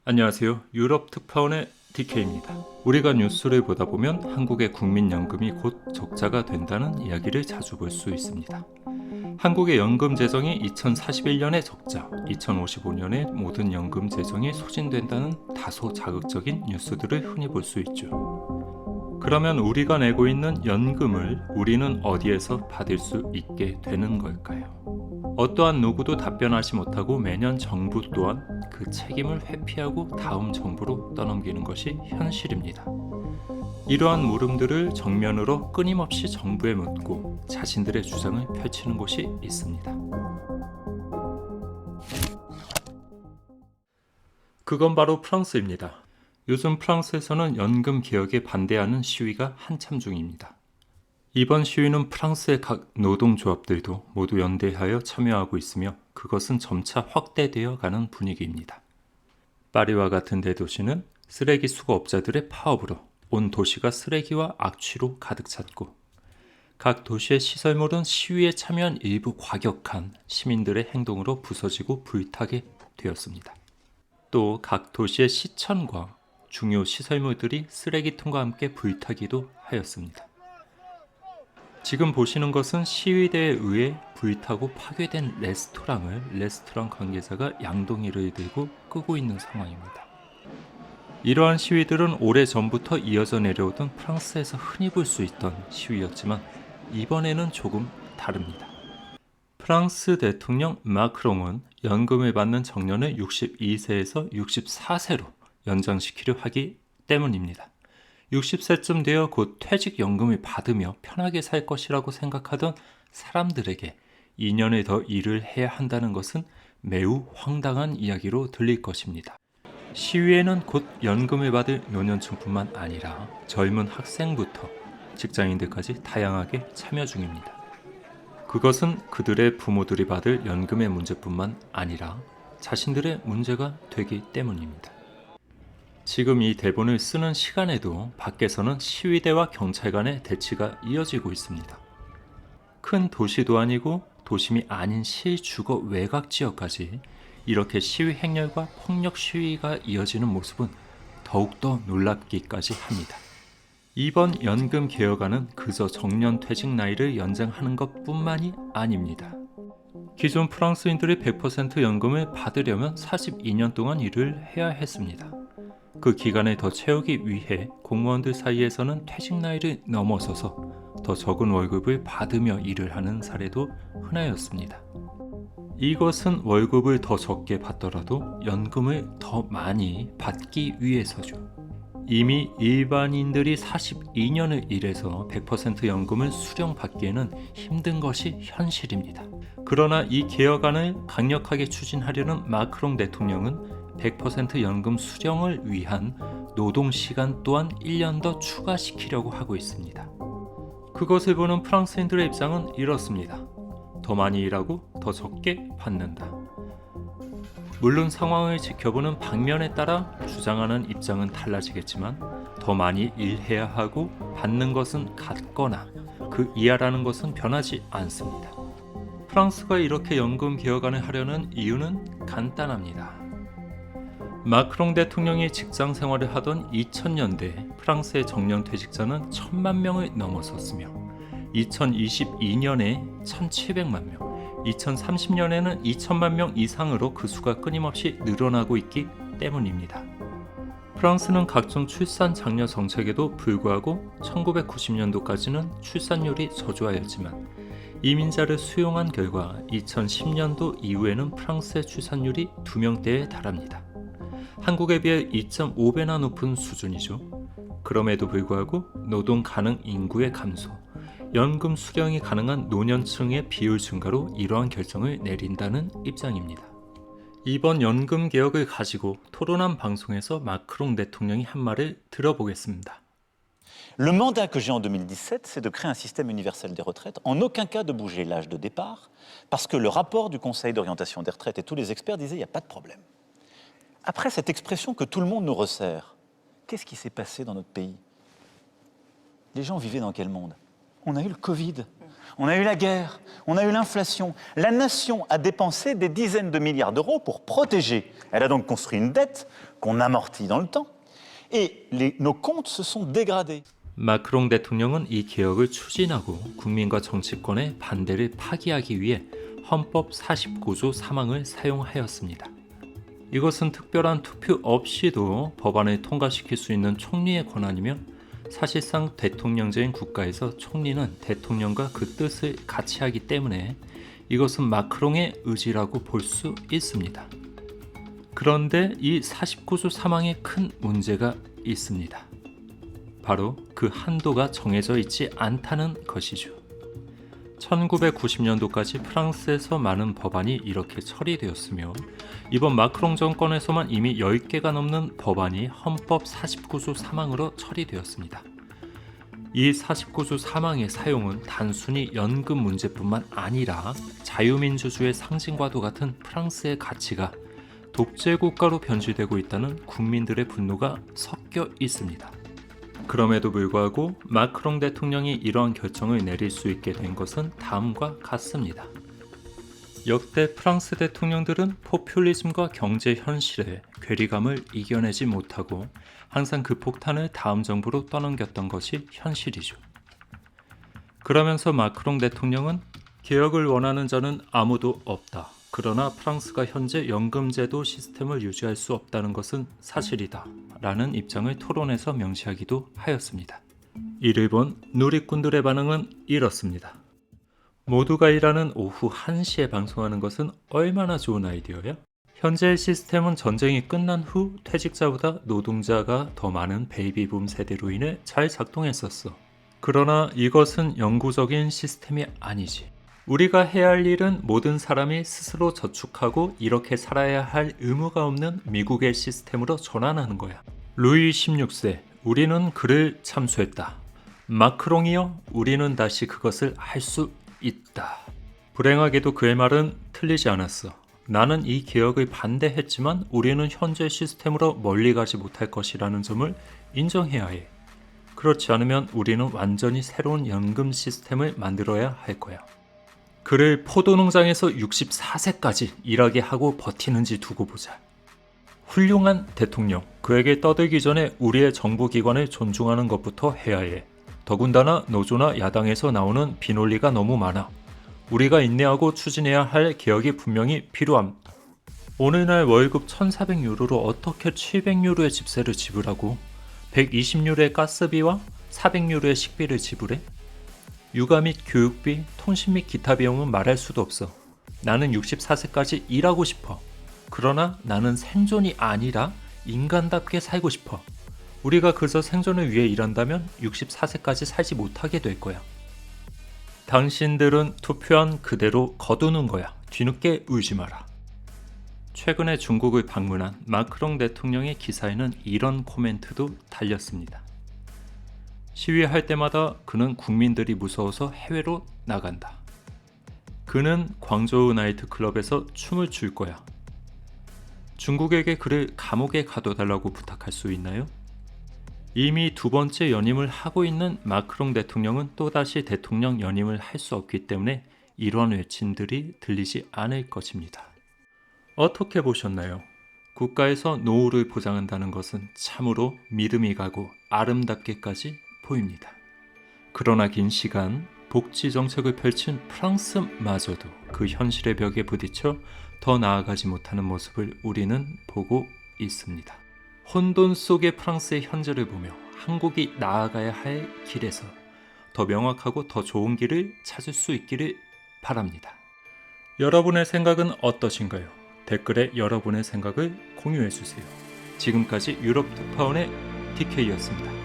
안녕하세요. 유럽 특파원의 DK입니다. 우리가 뉴스를 보다 보면 한국의 국민연금이 곧 적자가 된다는 이야기를 자주 볼 수 있습니다. 한국의 연금 재정이 2041년에 적자, 2055년에 모든 연금 재정이 소진된다는 다소 자극적인 뉴스들을 흔히 볼 수 있죠. 그러면 우리가 내고 있는 연금을 우리는 어디에서 받을 수 있게 되는 걸까요? 어떠한 누구도 답변하지 못하고 매년 정부 또한 그 책임을 회피하고 다음 정부로 떠넘기는 것이 현실입니다. 이러한 물음들을 정면으로 끊임없이 정부에 묻고 자신들의 주장을 펼치는 곳이 있습니다. 그건 바로 프랑스입니다. 요즘 프랑스에서는 연금 개혁에 반대하는 시위가 한참 중입니다. 이번 시위는 프랑스의 각 노동조합들도 모두 연대하여 참여하고 있으며 그것은 점차 확대되어 가는 분위기입니다. 파리와 같은 대도시는 쓰레기 수거업자들의 파업으로 온 도시가 쓰레기와 악취로 가득 찼고 각 도시의 시설물은 시위에 참여한 일부 과격한 시민들의 행동으로 부서지고 불타게 되었습니다. 또 각 도시의 시천과 중요 시설물들이 쓰레기통과 함께 불타기도 하였습니다. 지금 보시는 것은 시위대에 의해 불타고 파괴된 레스토랑 관계자가 양동이를 들고 끄고 있는 상황입니다. 이러한 시위들은 오래전부터 이어져 내려오던 프랑스에서 흔히 볼 수 있던 시위였지만 이번에는 조금 다릅니다. 프랑스 대통령 마크롱은 연금을 받는 정년을 62세에서 64세로 연장시키려 하기 때문입니다. 60세쯤 되어 곧 퇴직연금을 받으며 편하게 살 것이라고 생각하던 사람들에게 2년을 더 일을 해야 한다는 것은 매우 황당한 이야기로 들릴 것입니다. 시위에는 곧 연금을 받을 노년층뿐만 아니라 젊은 학생부터 직장인들까지 다양하게 참여 중입니다. 그것은 그들의 부모들이 받을 연금의 문제뿐만 아니라 자신들의 문제가 되기 때문입니다. 지금 이 대본을 쓰는 시간에도 밖에서는 시위대와 경찰 간의 대치가 이어지고 있습니다. 큰 도시도 아니고 도심이 아닌 실주거 외곽 지역까지 이렇게 시위 행렬과 폭력 시위가 이어지는 모습은 더욱더 놀랍기까지 합니다. 이번 연금 개혁안은 그저 정년 퇴직 나이를 연장하는 것뿐만이 아닙니다. 기존 프랑스인들이 100% 연금을 받으려면 42년 동안 일을 해야 했습니다. 그 기간을 더 채우기 위해 공무원들 사이에서는 퇴직 나이를 넘어서서 더 적은 월급을 받으며 일을 하는 사례도 흔하였습니다. 이것은 월급을 더 적게 받더라도 연금을 더 많이 받기 위해서죠. 이미 일반인들이 42년을 일해서 100% 연금을 수령받기에는 힘든 것이 현실입니다. 그러나 이 개혁안을 강력하게 추진하려는 마크롱 대통령은 100% 연금 수령을 위한 노동시간 또한 1년 더 추가시키려고 하고 있습니다. 그것을 보는 프랑스인들의 입장은 이렇습니다. 더 많이 일하고 더 적게 받는다. 물론 상황을 지켜보는 방면에 따라 주장하는 입장은 달라지겠지만 더 많이 일해야 하고 받는 것은 같거나 그 이하라는 것은 변하지 않습니다. 프랑스가 이렇게 연금 개혁안을 하려는 이유는 간단합니다. 마크롱 대통령이 직장 생활을 하던 2000년대 프랑스의 정년 퇴직자는 1000만 명을 넘어섰으며 2022년에 1700만 명, 2030년에는 2000만 명 이상으로 그 수가 끊임없이 늘어나고 있기 때문입니다. 프랑스는 각종 출산 장려 정책에도 불구하고 1990년도까지는 출산율이 저조하였지만 이민자를 수용한 결과 2010년도 이후에는 프랑스의 출산율이 2명대에 달합니다. 한국에 비해 2.5배나 높은 수준이죠. 그럼에도 불구하고 노동 가능 인구의 감소, 연금 수령이 가능한 노년층의 비율 증가로 이러한 결정을 내린다는 입장입니다. 이번 연금 개혁을 가지고 토론한 방송에서 마크롱 대통령이 한 말을 들어보겠습니다. Le mandat que j'ai en 2017, c'est de créer un système universel des retraites, en aucun cas de bouger l'âge de départ, parce que le rapport du Conseil d'orientation des retraites et tous les experts disaient il n'y a pas de problème. Après cette expression que tout le monde nous resserre, qu'est-ce qui s'est passé dans notre pays? Les gens vivaient dans quel monde? On a eu le Covid. On a eu la guerre, on a eu l'inflation. La nation a dépensé des dizaines de milliards d'euros pour protéger. Elle a donc construit une dette qu'on amortit dans le temps. Et nos comptes se sont dégradés. 마크롱 대통령은 이 개혁을 추진하고 국민과 정치권의 반대를 파기하기 위해 헌법 49조 3항을 사용하였습니다. 이것은 특별한 투표 없이도 법안을 통과시킬 수 있는 총리의 권한이며 사실상 대통령제인 국가에서 총리는 대통령과 그 뜻을 같이 하기 때문에 이것은 마크롱의 의지라고 볼 수 있습니다. 그런데 이 49조 3항에 큰 문제가 있습니다. 바로 그 한도가 정해져 있지 않다는 것이죠. 1990년도까지 프랑스에서 많은 법안이 이렇게 처리되었으며 이번 마크롱 정권에서만 이미 10개가 넘는 법안이 헌법 49조 3항으로 처리되었습니다. 이 49조 3항의 사용은 단순히 연금 문제뿐만 아니라 자유민주주의 상징과도 같은 프랑스의 가치가 독재국가로 변질되고 있다는 국민들의 분노가 섞여 있습니다. 그럼에도 불구하고 마크롱 대통령이 이러한 결정을 내릴 수 있게 된 것은 다음과 같습니다. 역대 프랑스 대통령들은 포퓰리즘과 경제 현실의 괴리감을 이겨내지 못하고 항상 그 폭탄을 다음 정부로 떠넘겼던 것이 현실이죠. 그러면서 마크롱 대통령은 개혁을 원하는 자는 아무도 없다. 그러나 프랑스가 현재 연금제도 시스템을 유지할 수 없다는 것은 사실이다. 라는 입장을 토론에서 명시하기도 하였습니다. 이를 본 누리꾼들의 반응은 이렇습니다. 모두가 일하는 오후 1시에 방송하는 것은 얼마나 좋은 아이디어야? 현재의 시스템은 전쟁이 끝난 후 퇴직자보다 노동자가 더 많은 베이비붐 세대로 인해 잘 작동했었어. 그러나 이것은 영구적인 시스템이 아니지. 우리가 해야 할 일은 모든 사람이 스스로 저축하고 이렇게 살아야 할 의무가 없는 미국의 시스템으로 전환하는 거야. 루이 16세, 우리는 그를 참수했다. 마크롱이여, 우리는 다시 그것을 할 수 있다. 불행하게도 그의 말은 틀리지 않았어. 나는 이 개혁을 반대했지만 우리는 현재 시스템으로 멀리 가지 못할 것이라는 점을 인정해야 해. 그렇지 않으면 우리는 완전히 새로운 연금 시스템을 만들어야 할 거야. 그를 포도농장에서 64세까지 일하게 하고 버티는지 두고 보자. 훌륭한 대통령, 그에게 떠들기 전에 우리의 정부기관을 존중하는 것부터 해야 해. 더군다나 노조나 야당에서 나오는 비논리가 너무 많아. 우리가 인내하고 추진해야 할 개혁이 분명히 필요함. 오늘날 월급 1,400유로로 어떻게 700유로의 집세를 지불하고 120유로의 가스비와 400유로의 식비를 지불해? 육아 및 교육비, 통신 및 기타 비용은 말할 수도 없어. 나는 64세까지 일하고 싶어. 그러나 나는 생존이 아니라 인간답게 살고 싶어. 우리가 그저 생존을 위해 일한다면 64세까지 살지 못하게 될 거야. 당신들은 투표한 그대로 거두는 거야. 뒤늦게 울지 마라. 최근에 중국을 방문한 마크롱 대통령의 기사에는 이런 코멘트도 달렸습니다. 시위할 때마다 그는 국민들이 무서워서 해외로 나간다. 그는 광저우 나이트클럽에서 춤을 출 거야. 중국에게 그를 감옥에 가둬달라고 부탁할 수 있나요? 이미 두 번째 연임을 하고 있는 마크롱 대통령은 또다시 대통령 연임을 할 수 없기 때문에 이러한 외침들이 들리지 않을 것입니다. 어떻게 보셨나요? 국가에서 노후를 보장한다는 것은 참으로 믿음이 가고 아름답게까지 보입니다. 그러나 긴 시간 복지 정책을 펼친 프랑스마저도 그 현실의 벽에 부딪혀 더 나아가지 못하는 모습을 우리는 보고 있습니다. 혼돈 속의 프랑스의 현재를 보며 한국이 나아가야 할 길에서 더 명확하고 더 좋은 길을 찾을 수 있기를 바랍니다. 여러분의 생각은 어떠신가요? 댓글에 여러분의 생각을 공유해주세요. 지금까지 유럽 특파원의 DK였습니다.